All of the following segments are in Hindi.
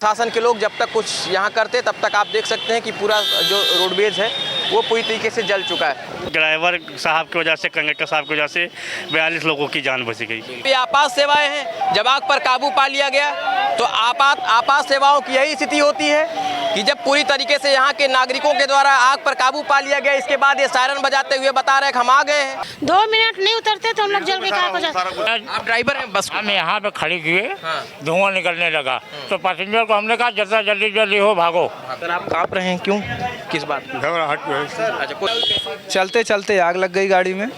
शासन के लोग जब तक कुछ यहाँ करते तब तक आप देख सकते हैं कि पूरा जो रोडवेज है वो पूरी तरीके से जल चुका है। ड्राइवर साहब की वजह से, कंडक्टर साहब की वजह से 42 लोगों की जान बच गई। ये आपात सेवाएं हैं। जब आग पर काबू पा लिया गया तो आपात सेवाओं की यही स्थिति होती है कि जब पूरी तरीके से यहाँ के नागरिकों के द्वारा आग पर काबू पा लिया गया, इसके बाद ये सायरन बजाते हुए बता रहे हैं कि हम आ गए हैं। 2 मिनट नहीं उतरते तो हम लोग जल के खाक हो जाते। आप ड्राइवर हैं बस? हम यहाँ पे खड़ी किए, धुआं निकलने लगा तो पैसेंजर को हमने कहा जितना जल्दी हो भागो। सर आप कांप रहे हैं, क्यों, किस बात? घबराहट में। अच्छा, चलते चलते आग लग गई गाड़ी में।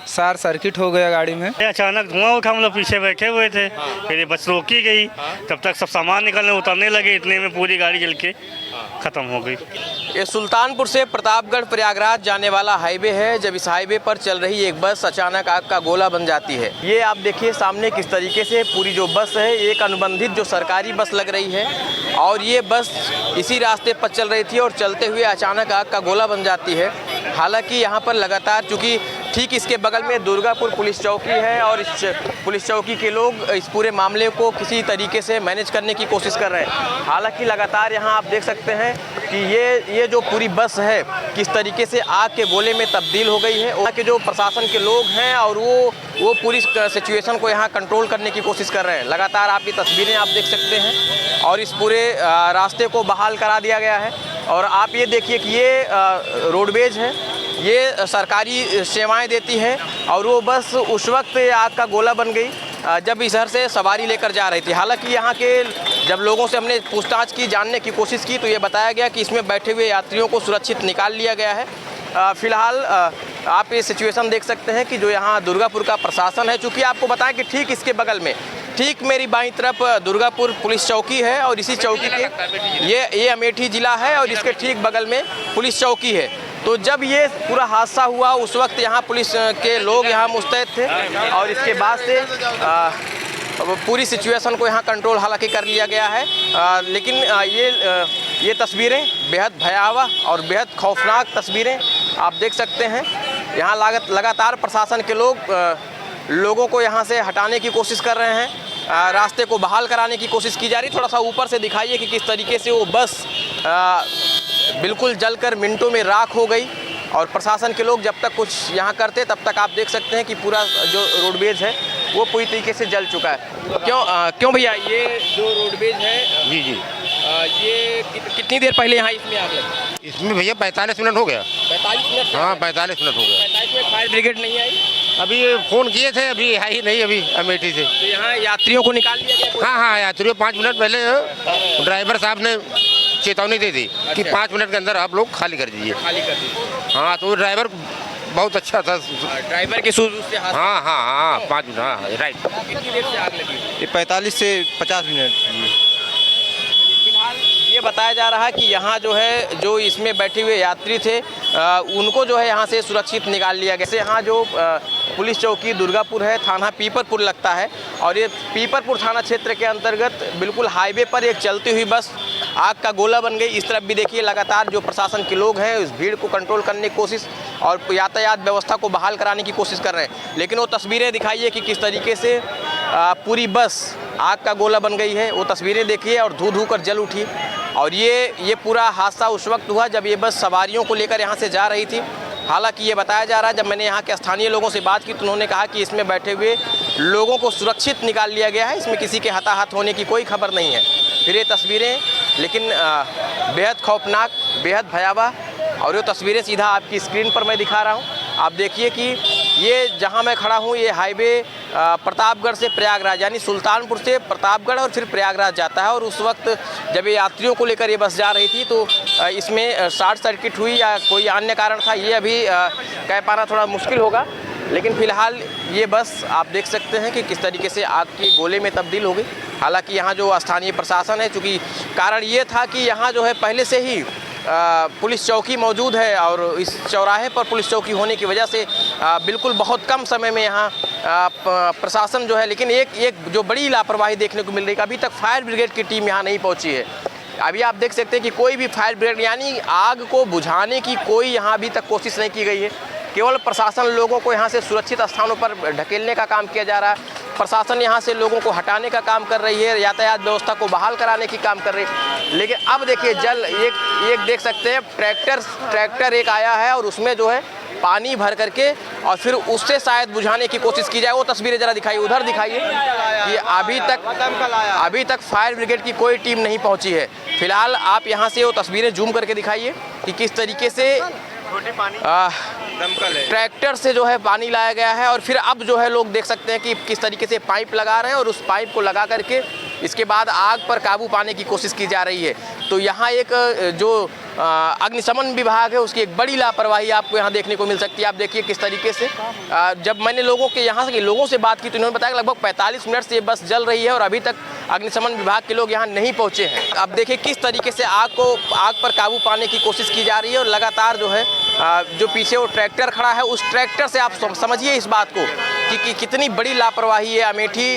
शॉर्ट सर्किट हो गया गाड़ी में। अचानक धुआं उठा, हम लोग पीछे बैठे हुए थे, फिर ये बस रोकी गई, तब तक सब सामान निकलने उतरने लगे, इतने में पूरी गाड़ी जल के खत्म हो गई। ये सुल्तानपुर से प्रतापगढ़ प्रयागराज जाने वाला हाईवे है। जब इस हाईवे पर चल रही एक बस अचानक आग का गोला बन जाती है। ये आप देखिए सामने किस तरीके से पूरी जो बस है, एक अनुबंधित जो सरकारी बस लग रही है और ये बस इसी रास्ते पर चल रही थी और चलते हुए अचानक आग का गोला बन जाती है। हालांकि यहाँ पर लगातार, चूँकि ठीक इसके बगल में दुर्गापुर पुलिस चौकी है और इस पुलिस चौकी के लोग इस पूरे मामले को किसी तरीके से मैनेज करने की कोशिश कर रहे हैं। हालांकि लगातार यहाँ आप देख सकते हैं कि ये जो पूरी बस है किस तरीके से आग के गोले में तब्दील हो गई है। वहाँ के जो प्रशासन के लोग हैं और वो पूरी सिचुएशन को यहाँ कंट्रोल करने की कोशिश कर रहे हैं। लगातार आप ये तस्वीरें आप देख सकते हैं और इस पूरे रास्ते को बहाल करा दिया गया है। और आप ये देखिए कि ये रोडवेज है, ये सरकारी सेवाएं देती है और वो बस उस वक्त आग का गोला बन गई जब इस शहर से सवारी लेकर जा रही थी। हालांकि यहाँ के जब लोगों से हमने पूछताछ की, जानने की कोशिश की, तो ये बताया गया कि इसमें बैठे हुए यात्रियों को सुरक्षित निकाल लिया गया है। फ़िलहाल आप ये सिचुएशन देख सकते हैं कि जो यहाँ दुर्गापुर का प्रशासन है, चूँकि आपको बताएं कि ठीक इसके बगल में, ठीक मेरी बाईं तरफ दुर्गापुर पुलिस चौकी है और इसी चौकी के ये अमेठी ज़िला है और इसके ठीक बगल में पुलिस चौकी है। तो जब ये पूरा हादसा हुआ उस वक्त यहाँ पुलिस के लोग यहाँ मुस्तैद थे और इसके बाद से पूरी सिचुएशन को यहाँ कंट्रोल हालांकि कर लिया गया है। लेकिन ये तस्वीरें बेहद भयावह और बेहद खौफनाक तस्वीरें आप देख सकते हैं। यहाँ लगातार प्रशासन के लोगों को यहाँ से हटाने की कोशिश कर रहे हैं, रास्ते को बहाल कराने की कोशिश की जा रही। थोड़ा सा ऊपर से दिखाइए कि किस तरीके से वो बस बिल्कुल जलकर मिनटों में राख हो गई और प्रशासन के लोग जब तक कुछ यहाँ करते तब तक आप देख सकते हैं कि पूरा जो रोडवेज है वो पूरी तरीके से जल चुका है। क्यों भैया, ये जो रोडवेज है जी ये कितनी देर पहले यहाँ इसमें आग लगी? इसमें भैया 45 मिनट हो गया। 45 मिनट? हाँ 45 मिनट हो गया। 45 मिनट फायर ब्रिगेड नहीं आई? अभी फ़ोन किए थे, अभी आई नहीं, अभी अमेठी से। तो यहाँ यात्रियों को निकाल लिया गया? हाँ यात्रियों 5 मिनट पहले ड्राइवर साहब ने चेतावनी दी थी कि 5 मिनट के अंदर आप लोग खाली कर दीजिए। खाली कर दीजिए। हाँ तो ड्राइवर बहुत अच्छा था। ड्राइवर के सूझबूझ से हाथ? हाँ 5 मिनट, हाँ राइट। कितनी देर से आग लगी? ये 45 से 50 मिनट। फिलहाल ये बताया जा रहा है कि यहाँ जो है, जो इसमें बैठे हुए यात्री थे उनको जो है यहाँ से सुरक्षित निकाल लिया गया। जैसे यहाँ जो पुलिस चौकी दुर्गापुर है, थाना पीपरपुर लगता है और ये पीपरपुर थाना क्षेत्र के अंतर्गत बिल्कुल हाईवे पर एक चलती हुई बस आग का गोला बन गई। इस तरफ भी देखिए लगातार जो प्रशासन के लोग हैं उस भीड़ को कंट्रोल करने की कोशिश और यातायात व्यवस्था को बहाल कराने की कोशिश कर रहे हैं। लेकिन वो तस्वीरें दिखाइए कि किस तरीके से पूरी बस आग का गोला बन गई है। वो तस्वीरें देखिए और धू कर जल उठी। और ये पूरा हादसा उस वक्त हुआ जब ये बस सवारियों को लेकर यहाँ से जा रही थी। हालांकि ये बताया जा रहा है, जब मैंने यहाँ के स्थानीय लोगों से बात की तो उन्होंने कहा कि इसमें बैठे हुए लोगों को सुरक्षित निकाल लिया गया है, इसमें किसी के हताहत होने की कोई खबर नहीं है। फिर ये तस्वीरें लेकिन बेहद खौफनाक, बेहद भयावह, और ये तस्वीरें सीधा आपकी स्क्रीन पर मैं दिखा रहा हूँ। आप देखिए कि ये जहाँ मैं खड़ा हूँ ये हाईवे प्रतापगढ़ से प्रयागराज, यानी सुल्तानपुर से प्रतापगढ़ और फिर प्रयागराज जाता है। और उस वक्त जब ये यात्रियों को लेकर ये बस जा रही थी तो इसमें शॉर्ट सर्किट हुई या कोई अन्य कारण था, ये अभी कह पाना थोड़ा मुश्किल होगा। लेकिन फ़िलहाल ये बस आप देख सकते हैं कि किस तरीके से आग के गोले में तब्दील हो गई। हालांकि यहाँ जो स्थानीय प्रशासन है, चूँकि कारण ये था कि यहाँ जो है पहले से ही पुलिस चौकी मौजूद है और इस चौराहे पर पुलिस चौकी होने की वजह से बिल्कुल बहुत कम समय में यहाँ प्रशासन जो है, लेकिन एक जो बड़ी लापरवाही देखने को मिल रही है, अभी तक फायर ब्रिगेड की टीम यहाँ नहीं पहुँची है। अभी आप देख सकते हैं कि कोई भी फायर ब्रिगेड यानी आग को बुझाने की कोई यहाँ अभी तक कोशिश नहीं की गई है। केवल प्रशासन लोगों को यहाँ से सुरक्षित स्थानों पर ढकेलने का काम किया जा रहा है। प्रशासन यहाँ से लोगों को हटाने का काम कर रही है, यातायात व्यवस्था को बहाल कराने की काम कर रही है। लेकिन अब देखिए जल एक देख सकते हैं, ट्रैक्टर एक आया है और उसमें जो है पानी भर करके और फिर उससे शायद बुझाने की कोशिश की जाए। वो तस्वीरें जरा दिखाइए, उधर दिखाइए कि अभी तक फायर ब्रिगेड की कोई टीम नहीं पहुंची है। फिलहाल आप यहां से वो तस्वीरें जूम करके दिखाइए कि किस तरीके से ट्रैक्टर से जो है पानी लाया गया है और फिर अब जो है लोग देख सकते हैं कि किस तरीके से पाइप लगा रहे हैं और उस पाइप को लगा करके इसके बाद आग पर काबू पाने की कोशिश की जा रही है। तो यहाँ एक जो अग्निशमन विभाग है उसकी एक बड़ी लापरवाही आपको यहाँ देखने को मिल सकती है। आप देखिए किस तरीके से जब मैंने यहाँ के लोगों से बात की तो इन्होंने बताया कि लगभग 45 मिनट से ये बस जल रही है और अभी तक अग्निशमन विभाग के लोग यहाँ नहीं पहुँचे हैं। अब देखिए किस तरीके से आग पर काबू पाने की कोशिश की जा रही है और लगातार जो है जो पीछे वो ट्रैक्टर खड़ा है उस ट्रैक्टर से आप समझिए इस बात को कि कितनी बड़ी लापरवाही है अमेठी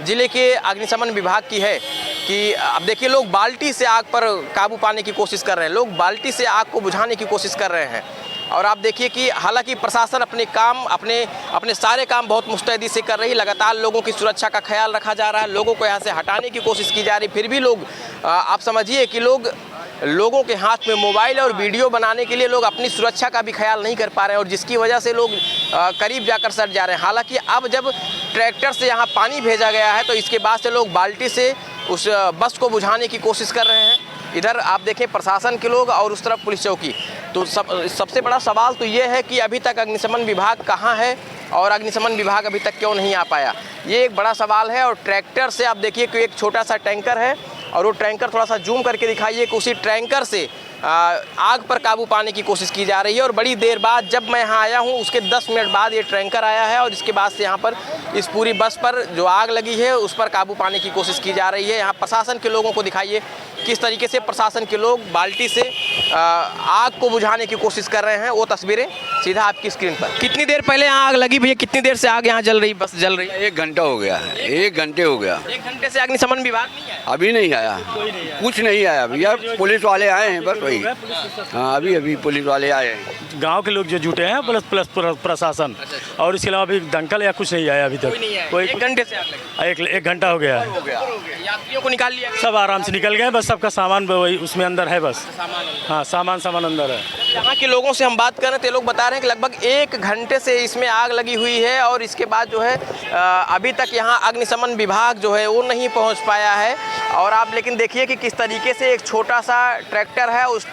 ज़िले के अग्निशमन विभाग की है कि अब देखिए लोग बाल्टी से आग पर काबू पाने की कोशिश कर रहे हैं, लोग बाल्टी से आग को बुझाने की कोशिश कर रहे हैं। और आप देखिए कि हालांकि प्रशासन अपने सारे काम बहुत मुस्तैदी से कर रही है, लगातार लोगों की सुरक्षा का ख्याल रखा जा रहा है, लोगों को यहाँ से हटाने की कोशिश की जा रही, फिर भी लोग आप समझिए कि लोगों के हाथ में मोबाइल और वीडियो बनाने के लिए लोग अपनी सुरक्षा का भी ख्याल नहीं कर पा रहे हैं और जिसकी वजह से लोग करीब जाकर सड़ जा रहे हैं। हालांकि अब जब ट्रैक्टर से यहाँ पानी भेजा गया है तो इसके बाद से लोग बाल्टी से उस बस को बुझाने की कोशिश कर रहे हैं। इधर आप देखें प्रशासन के लोग और उस तरफ पुलिस चौकी। तो सबसे बड़ा सवाल तो ये है कि अभी तक अग्निशमन विभाग कहाँ है और अग्निशमन विभाग अभी तक क्यों नहीं आ पाया, ये एक बड़ा सवाल है। और ट्रैक्टर से आप देखिए कि एक छोटा सा टैंकर है और वो टैंकर थोड़ा सा जूम करके दिखाइए कि उसी टैंकर से आग पर काबू पाने की कोशिश की जा रही है। और बड़ी देर बाद जब मैं यहाँ आया हूँ उसके 10 मिनट बाद ये टैंकर आया है और इसके बाद से यहाँ पर इस पूरी बस पर जो आग लगी है उस पर काबू पाने की कोशिश की जा रही है। यहाँ प्रशासन के लोगों को दिखाइए किस तरीके से प्रशासन के लोग बाल्टी से आग को बुझाने की कोशिश कर रहे हैं। वो तस्वीरें सीधा आपकी स्क्रीन पर। कितनी देर पहले यहाँ आग लगी भैया, कितनी देर से आग यहाँ जल रही, बस जल रही? 1 घंटा हो गया है, 1 घंटे हो गया। 1 घंटे से अग्निशमन विभाग नहीं आया? अभी नहीं आया, कुछ नहीं आया भैया, पुलिस वाले आए हैं बस वही। हाँ अभी पुलिस वाले आए हैं। गांव के लोग जो जुटे हैं प्लस प्रशासन और इसके अलावा अभी दंकल या कुछ नहीं आया अभी तक। कोई 1 घंटे से आग लगी? 1 घंटा हो गया है। यात्रियों को निकाल लिया? सब आराम से निकल गए, बस सबका सामान वही उसमें अंदर है बस। हाँ सामान अंदर है। यहाँ के लोगों से हम बात कर रहे थे, लोग बता रहे हैं कि लगभग 1 घंटे से इसमें आग लगी हुई है और इसके बाद जो है अभी तक यहाँ अग्निशमन विभाग जो है वो नहीं पहुँच पाया है। और आप लेकिन देखिए कि किस तरीके से एक छोटा सा ट्रैक्टर है, उस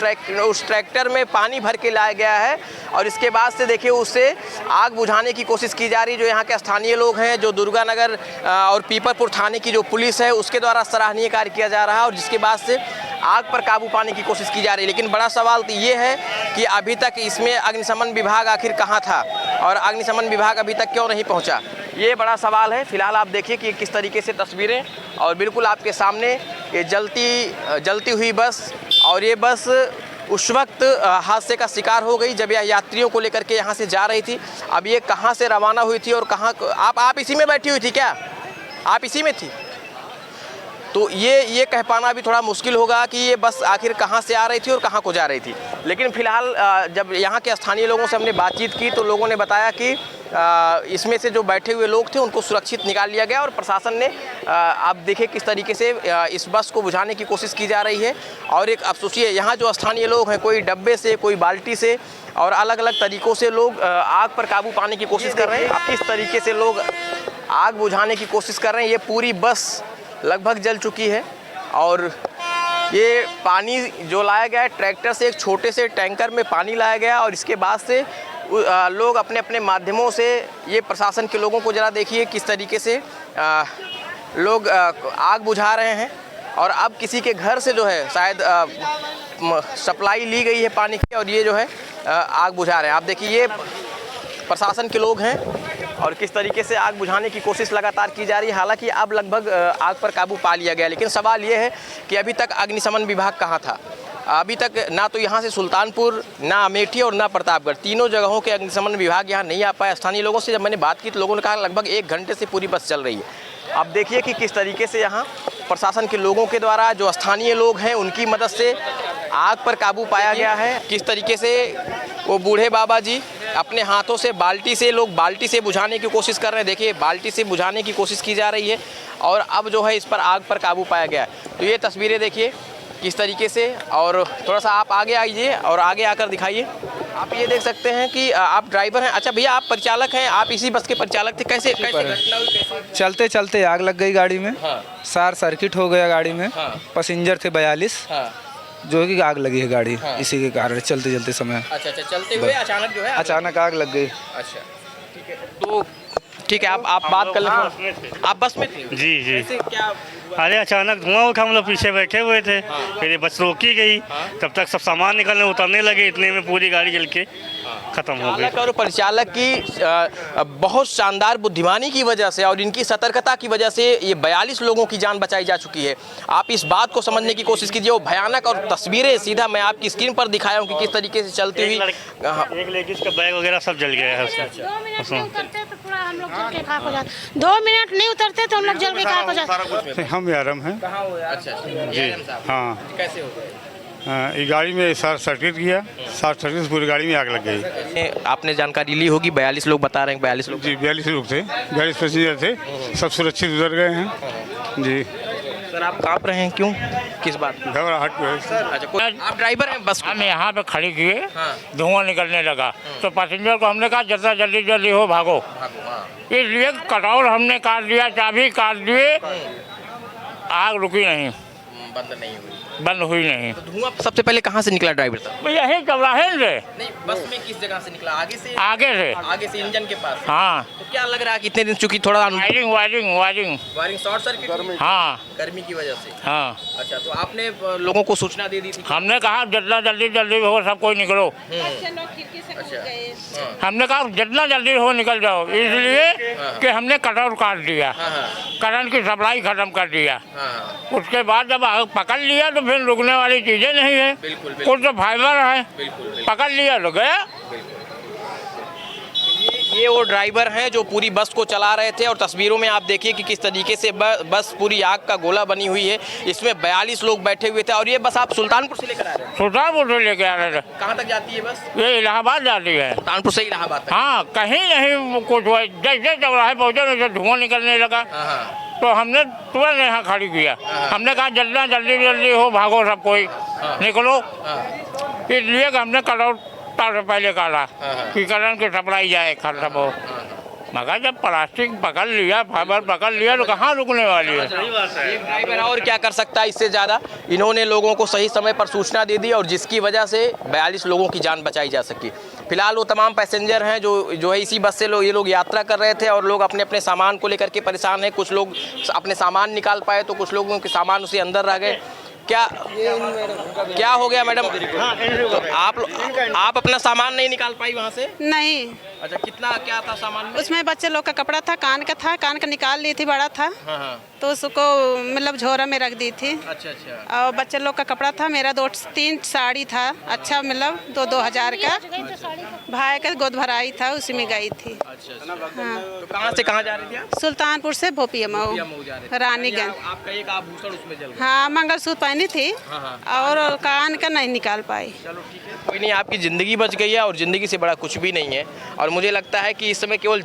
ट्रैक्टर में पानी भर के लाया गया है और इसके बाद से देखिए उससे आग बुझाने की कोशिश की जा रही है। जो यहाँ के स्थानीय लोग हैं, जो दुर्गानगर और पीपरपुर थाने की जो पुलिस है उसके द्वारा सराहनीय कार्य किया जा रहा है और जिसके बाद से आग पर काबू पाने की कोशिश की जा रही है। लेकिन बड़ा सवाल तो ये है कि अभी तक इसमें अग्निशमन विभाग आखिर कहाँ था और अग्निशमन विभाग अभी तक क्यों नहीं पहुँचा, ये बड़ा सवाल है। फिलहाल आप देखिए कि किस तरीके से तस्वीरें और बिल्कुल आपके सामने ये जलती हुई बस। और ये बस उस वक्त हादसे का शिकार हो गई जब यह यात्रियों को लेकर के यहाँ से जा रही थी। अब ये कहाँ से रवाना हुई थी और कहाँ आप इसी में बैठी हुई थी क्या? आप इसी में थी? तो ये कह पाना भी थोड़ा मुश्किल होगा कि ये बस आखिर कहाँ से आ रही थी और कहाँ को जा रही थी। लेकिन फिलहाल जब यहाँ के स्थानीय लोगों से हमने बातचीत की तो लोगों ने बताया कि इसमें से जो बैठे हुए लोग थे उनको सुरक्षित निकाल लिया गया और प्रशासन ने आप देखें किस तरीके से इस बस को बुझाने की कोशिश की जा रही है। और एक अफसोस है यहाँ जो स्थानीय लोग हैं, कोई डब्बे से, कोई बाल्टी से और अलग अलग तरीक़ों से लोग आग पर काबू पाने की कोशिश कर रहे हैं। किस तरीके से लोग आग बुझाने की कोशिश कर रहे हैं। ये पूरी बस लगभग जल चुकी है और ये पानी जो लाया गया है ट्रैक्टर से, एक छोटे से टैंकर में पानी लाया गया और इसके बाद से लोग अपने अपने माध्यमों से ये प्रशासन के लोगों को ज़रा देखिए किस तरीके से लोग आग बुझा रहे हैं। और अब किसी के घर से जो है शायद सप्लाई ली गई है पानी की और ये जो है आग बुझा रहे हैं। आप देखिए ये प्रशासन के लोग हैं और किस तरीके से आग बुझाने की कोशिश लगातार की जा रही है। हालांकि अब लगभग आग पर काबू पा लिया गया, लेकिन सवाल ये है कि अभी तक अग्निशमन विभाग कहाँ था। अभी तक ना तो यहाँ से सुल्तानपुर, ना अमेठी और ना प्रतापगढ़, तीनों जगहों के अग्निशमन विभाग यहाँ नहीं आ पाया। स्थानीय लोगों से जब मैंने बात की तो लोगों ने कहा लगभग 1 घंटे से पूरी बस चल रही है। आप देखिए कि किस तरीके से यहाँ प्रशासन के लोगों के द्वारा, जो स्थानीय लोग हैं उनकी मदद से आग पर काबू पाया गया है। किस तरीके से वो बूढ़े बाबा जी अपने हाथों से बाल्टी से बुझाने की कोशिश कर रहे हैं। देखिए बाल्टी से बुझाने की कोशिश की जा रही है और अब जो है इस पर आग पर काबू पाया गया है। तो ये तस्वीरें देखिए किस तरीके से, और थोड़ा सा आप आगे आइए और आगे आकर दिखाइए। आप ये देख सकते हैं कि आप ड्राइवर हैं। अच्छा भैया, आप परिचालक हैं, आप इसी बस के परिचालक थे। कैसे घटना हुई, कैसे? चलते चलते आग लग गई गाड़ी में। हाँ। सार सर्किट हो गया गाड़ी में। हाँ। पैसेंजर थे 42, हाँ। जो कि आग लगी है गाड़ी। हाँ। इसी के कारण चलते चलते समय अच्छा, चलते हुए अचानक जो है अचानक आग लग गई। अच्छा ठीक है, तो ठीक है, आप बात कर लें। आप बस में थे? जी जी। कैसे क्या? अरे अचानक धुआं उठा, हम लोग पीछे बैठे हुए थे। फिर ये बस रोकी गई, तब तक सब सामान निकलने उतरने लगे, इतने में पूरी गाड़ी जल के खत्म हो गई। चालक और परिचालक की बहुत शानदार बुद्धिमानी की वजह से और इनकी सतर्कता की वजह से ये 42 लोगों की जान बचाई जा चुकी है। आप इस बात को समझने की कोशिश कीजिए। वो भयानक और तस्वीरें सीधा मैं आपकी स्क्रीन पर दिखाया हूँ कि किस तरीके से चलती हुई। एक लेडीज का बैग वगैरह सब जल गया है उसमें। 2 मिनट नहीं उतरते तो पूरा हम लोग जल के खाक हो जाते। 2 मिनट नहीं उतरते तो हम लोग जल के खाक हो जाते। हम यारम हैं। अच्छा जी, हाँ, कैसे हो गए? ये गाड़ी में शॉर्ट सर्किट किया, शॉर्ट सर्किट से पूरी गाड़ी में आग लग गई। आपने जानकारी ली होगी, 42 लोग बता रहे हैं, 42 लोग। जी 42 लोग थे, 42 पैसेंजर थे, सब सुरक्षित उतर गए हैं। जी सर आप काँप रहे हैं, क्यों, किस बात? घबराहट में। अच्छा, आप ड्राइवर हैं बस? हम यहाँ पे खड़ी किए, हाँ। धुआं निकलने लगा तो पैसेंजर को हमने कहा जितना जल्दी जल्दी हो भागो। इसलिए कटआउट हमने काट दिया, चाबी काट दिए, आग रुकी नहीं, बंद हुई नहीं। तो धुआं सबसे पहले कहाँ से निकला ड्राइवर तक? यही चौराहे से। नहीं, बस में किस जगह से निकला? आगे से? आगे से इंजन के पास। हाँ। तो क्या लग रहा है कि इतने दिन चूंकि थोड़ा वायरिंग शॉर्ट सर्किट, हाँ, गर्मी की वजह से। हाँ। अच्छा, तो आपने लोगों को सूचना दे दी थी? हमने कहा जितना जल्दी जल्दी हो सब कोई निकलो। हमने कहा जितना जल्दी हो निकल जाओ, इसलिए कि हमने कटआउट काट दिया, करंट की सप्लाई खत्म कर दिया। उसके बाद जब आग पकड़ लिया तो फिर रुकने वाली चीजें नहीं है, कुछ तो फाइबर है, पकड़ लिया तो गया। ये वो ड्राइवर हैं जो पूरी बस को चला रहे थे और तस्वीरों में आप देखिए कि किस तरीके से बस पूरी आग का गोला बनी हुई है। इसमें 42 लोग बैठे हुए थे और ये बस आप सुल्तानपुर से लेकर आ रहे हैं? सुल्तानपुर से लेके आ रहे थे। कहाँ तक जाती है बस? ये इलाहाबाद जाती है। सुल्तानपुर से इलाहाबाद तक? हाँ, कहीं नहीं कुछ हुआ, जैसे चौराहे पहुँचे वैसे धुआं निकलने लगा तो हमने तुरंत यहाँ खड़ी किया। हमने कहा जितना जल्दी जल्दी हो भागो सब कोई, निकलो। इसलिए कि हमने कटआउट पहले काटा कि करंट की सप्लाई जाए खत्म हो, मगर जब प्लास्टिक पकड़ लिया, फाइबर पकड़ लिया तो कहाँ रुकने वाली है। एक ड्राइवर और क्या कर सकता है इससे ज़्यादा? इन्होंने लोगों को सही समय पर सूचना दे दी और जिसकी वजह से 42 लोगों की जान बचाई जा सकी। फिलहाल वो तमाम पैसेंजर हैं जो है इसी बस से ये लोग यात्रा कर रहे थे और लोग अपने अपने सामान को लेकर के परेशान हैं। कुछ लोग अपने सामान निकाल पाए तो कुछ लोगों के सामान उसी अंदर रह गए। क्या हो गया मैडम? तो आप अपना सामान नहीं निकाल पाई वहाँ से? नहीं। अच्छा, कितना क्या था सामान में? उसमें बच्चे लोग का कपड़ा था, कान का निकाल ली थी, बड़ा था। हाँ। तो उसको मतलब झोरा में रख दी थी। अच्छा। और बच्चे लोग का कपड़ा था, मेरा 2-3 साड़ी था, अच्छा मतलब 2-2000 का। भाई का गोद भराई था, उसी में गई थी। अच्छा। हाँ। तो कहाँ से कहाँ जा रही थी आप? सुल्तानपुर से भोपिया मऊ, रानीगंज। आपका एक आभूषण उसमें जल गया? हाँ, मंगलसूत्र पहनी थी और कान का नहीं निकाल पाई। चलो ठीक है, कोई नहीं, आपकी ज़िंदगी बच गई है और ज़िंदगी से बड़ा कुछ भी नहीं है। और मुझे लगता है कि इस समय केवल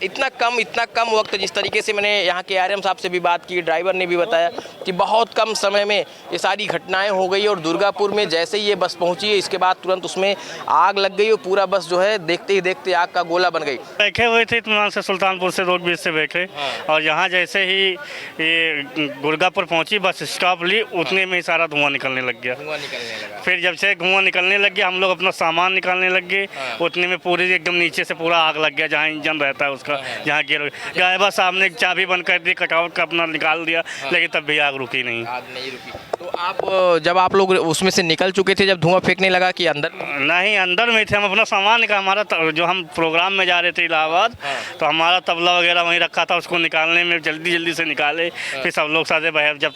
इतना कम वक्त, जिस तरीके से मैंने यहाँ के आरएम साहब से भी बात की, ड्राइवर ने भी बताया कि बहुत कम समय में ये सारी घटनाएं हो गई और दुर्गापुर में जैसे ही ये बस पहुंची है इसके बाद तुरंत उसमें आग लग गई और पूरा बस जो है देखते ही देखते आग का गोला बन गई। बैठे हुए थे इत्मीनान से, सुल्तानपुर से रोड ब्रिज से बैठे और यहाँ जैसे ही ये दुर्गापुर पहुँची, बस स्टॉप ली, उतने में ही सारा धुआं निकलने लग गया। फिर जब से धुआं निकलने लग गया हम लोग अपना सामान निकालने लग गए, उतने में पूरी एकदम नीचे से पूरा आग लग गया जहाँ इंजन रहता है उसका, जहाँ गियर। ड्राइवर साहब ने चाबी बंद कर दी, कटआउट का अपना निकाल दिया, लेकिन तब भी आग रुकी नहीं। तो आप जब आप लोग उसमें से निकल चुके थे, जब धुआं फेंकने लगा कि अंदर? नहीं, अंदर में थे हम, अपना सामान निकाल, हमारा जो हम प्रोग्राम में जा रहे थे इलाहाबाद, तो हमारा तबला वगैरह वहीं रखा था, उसको निकालने में जल्दी से निकाले। फिर सब लोग सारे बाहर, जब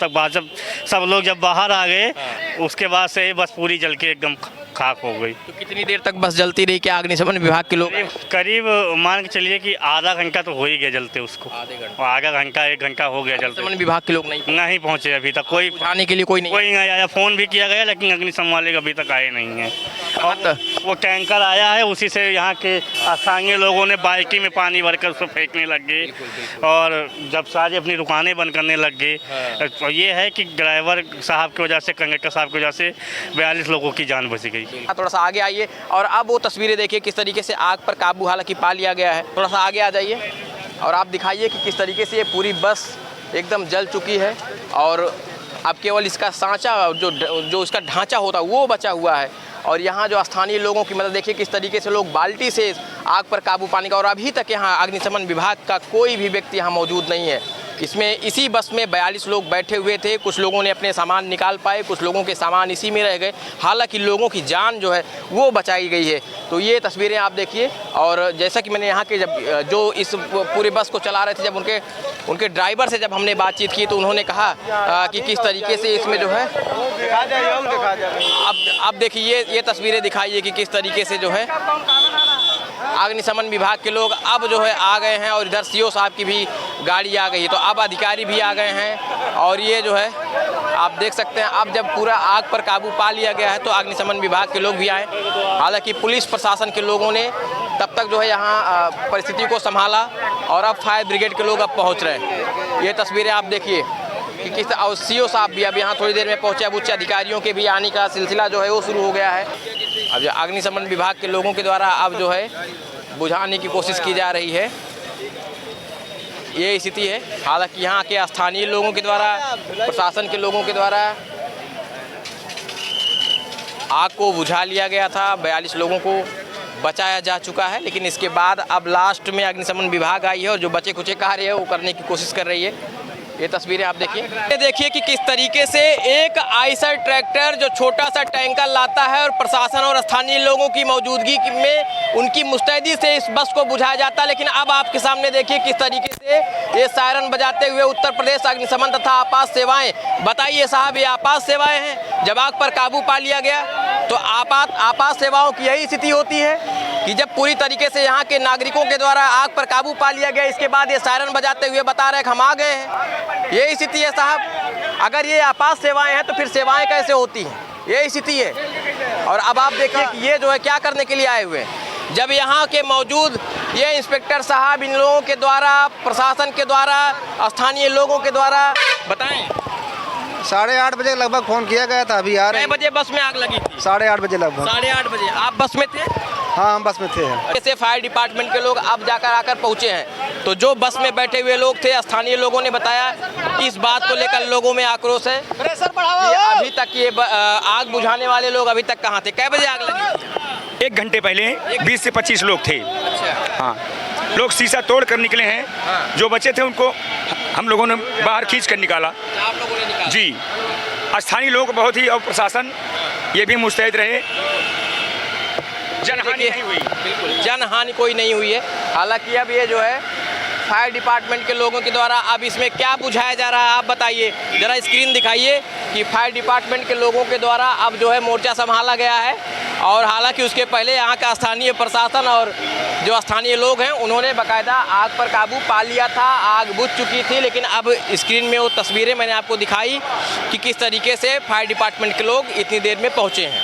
सब लोग जब बाहर आ गए उसके बाद से बस पूरी जल के एकदम खाक हो गई। तो कितनी देर तक बस जलती रही? क्या अग्निशमन विभाग के लोग? करीब मान के चलिए कि आधा घंटा तो हो ही गया जलते उसको, आधा घंटा 1 घंटा हो गया जलते। अग्निशमन विभाग के लोग नहीं पहुँचे अभी तक, कोई बुझाने के लिए कोई नहीं आया। फ़ोन भी किया गया लेकिन अग्निशमन वाले अभी तक आए नहीं हैं। और वो टैंकर आया है, उसी से यहाँ के स्थानीय लोगों ने बाल्टी में पानी भरकर उसको फेंकने लग गए और जब सारे अपनी दुकानें बंद करने लग गए। तो ये है कि ड्राइवर साहब की वजह से, कंडक्टर साहब की वजह से 42 लोगों की जान बच गई। थोड़ा सा आगे आइए और अब वो तस्वीरें देखिए किस तरीके से आग पर काबू हालांकि पा लिया गया है। थोड़ा सा आगे आ जाइए और आप दिखाइए कि किस तरीके से ये पूरी बस एकदम जल चुकी है और अब केवल इसका सांचा जो इसका ढांचा होता है वो बचा हुआ है। और यहाँ जो स्थानीय लोगों की मदद देखिए किस तरीके से लोग बाल्टी से आग पर काबू पाने का, और अभी तक यहाँ अग्निशमन विभाग का कोई भी व्यक्ति यहाँ मौजूद नहीं है। इसमें इसी बस में 42 लोग बैठे हुए थे। कुछ लोगों ने अपने सामान निकाल पाए, कुछ लोगों के सामान इसी में रह गए। हालांकि लोगों की जान जो है वो बचाई गई है। तो ये तस्वीरें आप देखिए। और जैसा कि मैंने यहाँ के जो इस पूरी बस को चला रहे थे, जब उनके ड्राइवर से जब हमने बातचीत की तो उन्होंने कहा कि किस तरीके से इसमें जो है अब देखिए ये तस्वीरें दिखाइए कि किस तरीके से जो है अग्निशमन विभाग के लोग अब जो है आ गए हैं और इधर सीओ साहब की भी गाड़ी आ गई है। तो अब अधिकारी भी आ गए हैं और ये जो है आप देख सकते हैं अब जब पूरा आग पर काबू पा लिया गया है तो अग्निशमन विभाग के लोग भी आए। हालांकि पुलिस प्रशासन के लोगों ने तब तक जो है यहाँ परिस्थिति को संभाला और अब फायर ब्रिगेड के लोग अब पहुँच रहे हैं। ये तस्वीरें आप देखिए कि किस और सीओ साहब भी अब यहाँ थोड़ी देर में पहुँचे। अब उच्च अधिकारियों के भी आने का सिलसिला जो है वो शुरू हो गया है। अब जो अग्निशमन विभाग के लोगों के द्वारा अब जो है बुझाने की कोशिश की जा रही है, ये स्थिति है। हालांकि यहाँ के स्थानीय लोगों के द्वारा, प्रशासन के लोगों के द्वारा आग को बुझा लिया गया था। 42 लोगों को बचाया जा चुका है, लेकिन इसके बाद अब लास्ट में अग्निशमन विभाग आई है और जो बचे कुचे कार्य है वो करने की कोशिश कर रही है। ये तस्वीरें आप देखिए। ये देखिए कि किस तरीके से एक आइसर ट्रैक्टर जो छोटा सा टैंकर लाता है और प्रशासन और स्थानीय लोगों की मौजूदगी में उनकी मुस्तैदी से इस बस को बुझाया जाता है। लेकिन अब आपके सामने देखिए किस तरीके से ये सायरन बजाते हुए उत्तर प्रदेश अग्निशमन तथा आपात सेवाएं, बताइए साहब ये आपात सेवाएं हैं। जब आग पर काबू पा लिया गया तो आपात सेवाओं की यही स्थिति होती है कि जब पूरी तरीके से यहाँ के नागरिकों के द्वारा आग पर काबू पा लिया गया, इसके बाद ये सायरन बजाते हुए बता रहे हैं कि हम आ गए हैं। यही स्थिति है साहब। अगर ये आपात सेवाएं हैं तो फिर सेवाएं कैसे होती हैं, यही स्थिति है। और अब आप देखिए कि ये जो है क्या करने के लिए आए हुए हैं। जब यहाँ के मौजूद ये इंस्पेक्टर साहब इन लोगों के द्वारा, प्रशासन के द्वारा, स्थानीय लोगों के द्वारा, बताएं 8:30 बजे लगभग फोन किया गया था। अभी आ रहे कितने बजे बस में आग लगी थी? 8:30 बजे लगभग। 8:30 बजे आप बस में थे? हाँ, हम बस में थे। ऐसे फायर डिपार्टमेंट के लोग अब आकर पहुंचे हैं। तो जो बस में बैठे हुए लोग थे, स्थानीय लोगों ने बताया कि इस बात को लेकर लोगों में आक्रोश है। प्रेशर बढ़ाओ। अभी तक ये आग बुझाने वाले लोग अभी तक कहाँ थे? कै बजे आग लगी? 1 घंटे पहले 20 से 25 लोग थे। अच्छा। हाँ, लोग शीशा तोड़ कर निकले हैं। हाँ। जो बचे थे उनको हम लोगों ने बाहर खींच कर निकाला। आप लोगों ने निकाला? जी, स्थानीय लोग बहुत ही और प्रशासन ये भी मुस्तैद रहे। जनहानि नहीं हुई, बिल्कुल जनहानि कोई नहीं हुई है। हालांकि अब ये जो है फायर डिपार्टमेंट के लोगों के द्वारा अब इसमें क्या बुझाया जा रहा है आप बताइए, ज़रा स्क्रीन दिखाइए कि फायर डिपार्टमेंट के लोगों के द्वारा अब जो है मोर्चा संभाला गया है। और हालांकि उसके पहले यहाँ का स्थानीय प्रशासन और जो स्थानीय लोग हैं उन्होंने बाकायदा आग पर काबू पा लिया था। आग बुझ चुकी थी, लेकिन अब स्क्रीन में वो तस्वीरें मैंने आपको दिखाई कि किस तरीके से फायर डिपार्टमेंट के लोग इतनी देर में पहुँचे हैं।